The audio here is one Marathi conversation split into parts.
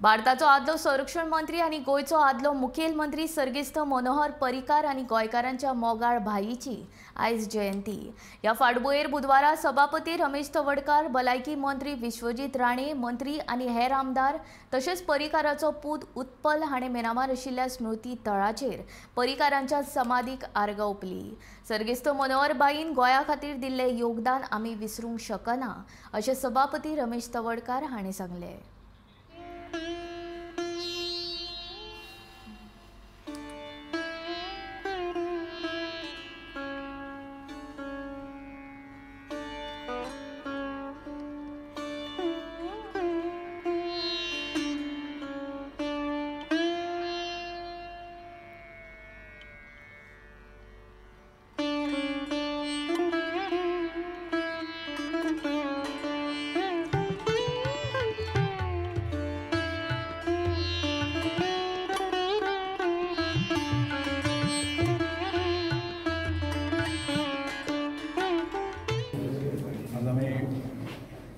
भारताचो आदलो संरक्षण मंत्री आणि गोयचो आदलो मुखेलमंत्री सर्गेस्त मनोहर पर्रीकार आणि गोंयकारांच्या मोगाळ भाईची आयज जयंती। ह्या फाटभुंयेर बुधवारा सभापती रमेश तवडकार, भलायकी मंत्री विश्वजीत राणे, मंत्री आणि हेर आमदार तशेंच पर्रीकाराचो पूत उत्पल हाणें मेनामार आशिल्ल्या स्मृती तळाचेर पर्रीकारांच्या समाधीक आर्गां ओंपली। सर्गेस्त मनोहर भाईन गोंया खातीर दिल्लें योगदान आमी विसरूंक शकना अशें सभापती रमेश तवडकार हाणें सांगलें।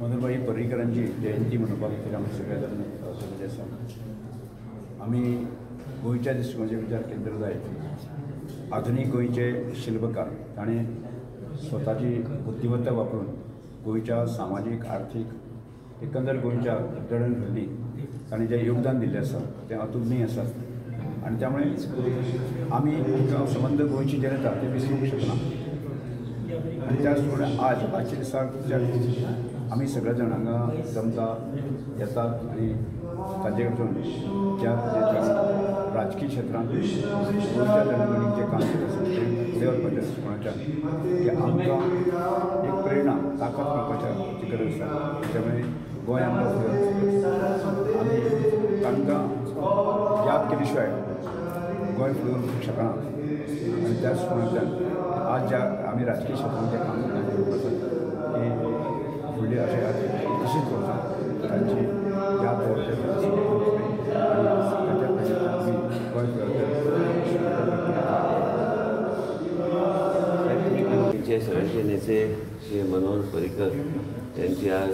मनोहरभाई पर्रीकरांची जयंती मनोवपाक खातीर आमी सगळे जाण सगळे आसा। आमी गोंयच्या दृश्टिकोनाचेर विचार केंद्र जाय। आधुनीक गोंयचे शिल्पकार ताणें स्वताची बुद्धिमत्ता वापरून गोंयच्या सामाजीक आर्थीक एकंदर गोंयच्या जडणघडणी ताणें जें योगदान दिल्लें आसा तें अतुलनीय आसा आनी त्यामुळे आमी संबंद गोंयची जनता ते विसरूंक शकना। आनी त्याच प्रमाणे आजच्या दिसाक आमी सगळे जाण हांगा जमता येतात आनी ताजे कडसून ज्या राजकीय क्षेत्रांत गोंयच्या जडणघडणीक जें काम करता तें फुडें वचपाचें दृश्टिकोनाच्यान की आमकां एक प्रेरणा ताकद करपाची गरज आसा। त्यामुळे गोंय आमकां फुडें आमी तांकां याद केले शिवाय गोंय फुडें वचूंक शकना। आनी त्याच प्रमाणांतल्यान आज ज्या आमी राजकीय क्षेत्रांत जें काम करतात की फुडली तशीच वचून तांची याद सगळ्यांचे नेते श्री मनोहर पर्रीकर यांची आज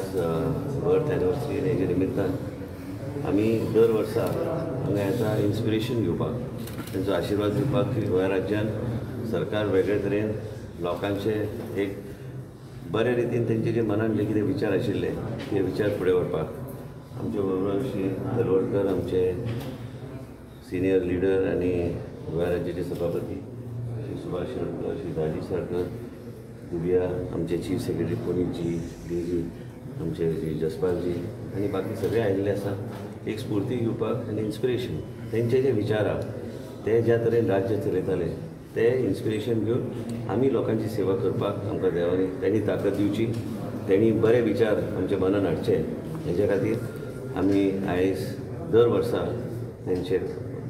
बर्थ एनिवर्सरी हेजे निमित्तान आमी दर वर्सा हांगा येता इन्स्पिरेशन घेवपाक, तांचो आशिर्वाद घेवपाक की गोंय राज्यान सरकार वेगळे तरेन लोकांचे एक बरे रितीन तेंचे जे मनान जे कितें विचार आशिल्ले ते विचार फुडें व्हरपाक आमचे बरोबर श्री तलवडकर आमचे सिनियर लिडर आनी गोंय राज्याचे सभापती श्री सुभाष शिरोडकर, श्री दाजी साळकर, दिव्या आमचे चीफ सेक्रेटरी पुनीतजी, डीजी आमचे श्री जसपालजी आनी बाकी सगळे आयिल्ले आसा एक स्फूर्ती घेवपाक आनी इन्स्पिरेशन तेंचे जे विचार आहा ते ज्या तरेन राज्य चलयताले ते इन्स्पिरेशन घेवन आमी लोकांची सेवा करपाक आमकां देवानी तेणी ताकद दिवची, तेणी बरे विचार आमच्या मनान हाडचे हेजे खातीर आमी आयज दर वर्सा तेंचे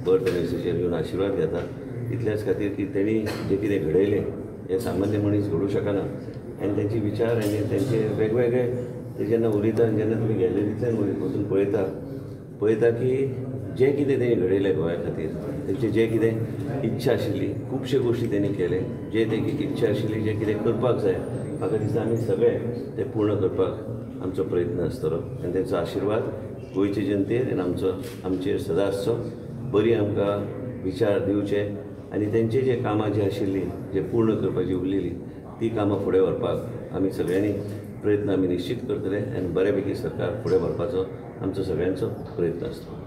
बर्थ एनिवर्सरीचेर येवन आशिर्वाद घेता। इतल्याच खातीर की तेणी जे कितें घडयलें हे सामान्य मनीस घडूंक शकना आनी तेंचे विचार आनी तेंचे वेगवेगळे ते जेन्ना उलयता जेन्ना तुमी गॅलरींतल्यान वचून पळयता की जे कितें तेणी घडयलें गोंया खातीर तेंचे जे कितें इच्छा आशिल्ली खुबशे गोश्टी तेणी केले, जे तेची इच्छा आशिल्ली जे कितें करपाक जाय म्हाका दिसता आमी सगळे ते पूर्ण करपाक आमचो प्रयत्न आसतलो आनी तेंचो आशिर्वाद गोंयचे जनतेर आनी आमचेर सदां आसचो। बरी आमकां विचार दिवचे आनी तेंचे जे कामां जी आशिल्ली जे पूर्ण करपाची उरलेली ती कामां फुडें व्हरपाक आमी सगळ्यांनी प्रयत्न आमी निश्चित करतले आनी बऱ्यापैकी सरकार फुडें व्हरपाचो आमचो सगळ्यांचो प्रयत्न आसतलो।